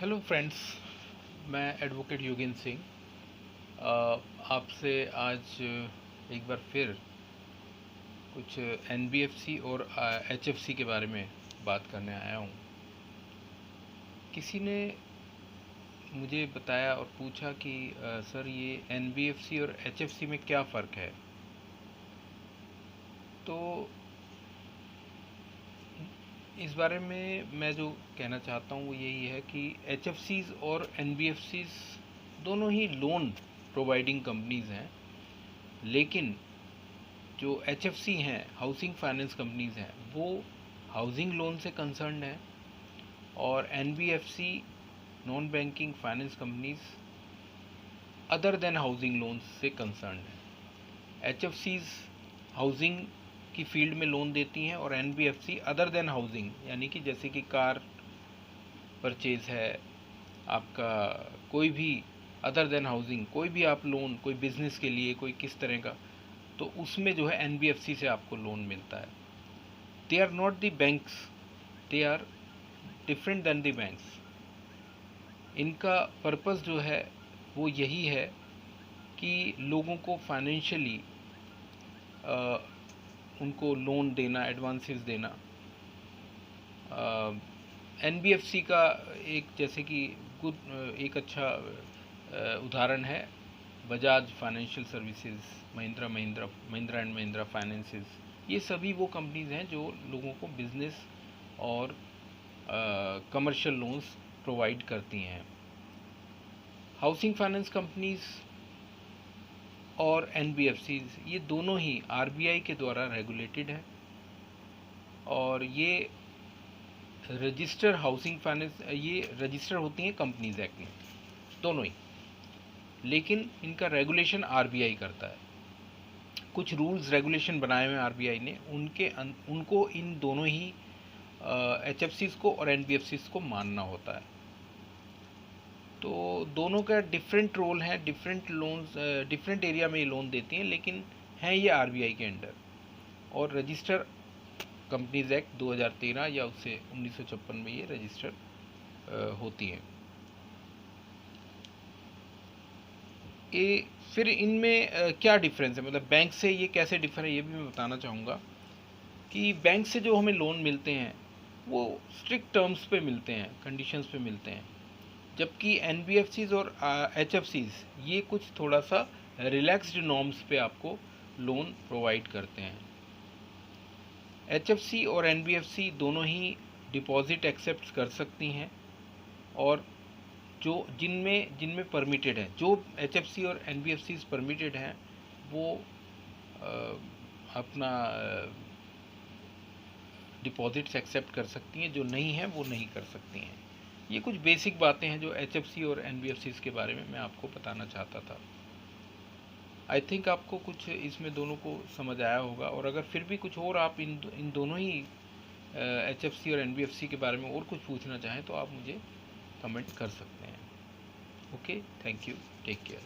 Hello friends, मैं advocate Yogendra Singh आपसे आज एक बार फिर कुछ एनबीएफसी और एचएफसी के बारे में बात करने आया हूँ। किसी ने मुझे बताया और पूछा कि सर ये एनबीएफसी और एचएफसी में क्या फ़र्क है। तो इस बारे में मैं जो कहना चाहता हूँ वो यही है कि एचएफसीज़ और एनबीएफसीज़ दोनों ही लोन प्रोवाइडिंग कंपनीज़ हैं, लेकिन जो एचएफसी हैं, हाउसिंग फाइनेंस कंपनीज़ हैं, वो हाउसिंग लोन से कंसर्न्ड हैं और NBFC non banking finance companies other than housing loans से कंसर्न्ड हैं। एचएफसीज़ हाउसिंग की फील्ड में लोन देती हैं और एनबीएफसी अदर देन हाउसिंग, यानी कि जैसे कि कार परचेज है, आपका कोई भी अदर देन हाउसिंग, कोई भी आप लोन, कोई बिज़नेस के लिए, कोई किस तरह का, तो उसमें जो है एनबीएफसी से आपको लोन मिलता है। They are not the banks, they are different than the banks. इनका पर्पस जो है वो यही है कि लोगों को फाइनेंशियली उनको लोन देना, एडवांसेस देना। एनबीएफसी का एक जैसे कि एक अच्छा उदाहरण है Bajaj financial services, Mahindra and Mahindra finances. ये सभी वो कंपनीज हैं जो लोगों को बिजनेस और कमर्शियल लोन्स प्रोवाइड करती हैं। हाउसिंग फाइनेंस कंपनीज और एनबीएफसीज ये दोनों ही आरबीआई के द्वारा रेगुलेटेड हैं और ये रजिस्टर हाउसिंग फाइनेंस, ये रजिस्टर होती हैं कंपनीज एक्ट में, दोनों ही, लेकिन इनका रेगुलेशन आरबीआई करता है। कुछ रूल्स रेगुलेशन बनाए हुए हैं आरबीआई ने, उनको इन दोनों ही एचएफसीज को और एनबीएफसीज को मानना होता है। तो दोनों का डिफरेंट रोल है, डिफरेंट लोन्स डिफरेंट एरिया में ये लोन देती हैं, लेकिन हैं ये आरबीआई के अंडर। और रजिस्टर कंपनीज एक्ट 2013 या उससे 1956 में ये रजिस्टर होती हैं। ये फिर इनमें क्या डिफरेंस है, मतलब बैंक से ये कैसे डिफर है, ये भी मैं बताना चाहूँगा कि बैंक से जो हमें लोन मिलते हैं वो स्ट्रिक्ट टर्म्स पे मिलते हैं, कंडीशंस पे मिलते हैं, जबकि एनबीएफसीज और एचएफसीज ये कुछ थोड़ा सा रिलैक्स्ड नॉर्म्स पे आपको लोन प्रोवाइड करते हैं। एचएफसी और एनबीएफसी दोनों ही डिपॉजिट एक्सेप्ट कर सकती हैं और जो जिनमें जिनमें परमिटेड है, जो एचएफसी और एनबीएफसी परमिटेड हैं वो अपना डिपॉजिट्स एक्सेप्ट कर सकती हैं, जो नहीं है वो नहीं कर सकती हैं। ये कुछ बेसिक बातें हैं जो एचएफसी और एनबीएफसी के बारे में मैं आपको बताना चाहता था। आई थिंक आपको कुछ इसमें दोनों को समझ आया होगा, और अगर फिर भी कुछ और आप इन दोनों ही एचएफसी और एनबीएफसी के बारे में और कुछ पूछना चाहें तो आप मुझे कमेंट कर सकते हैं। Okay, thank you, take care.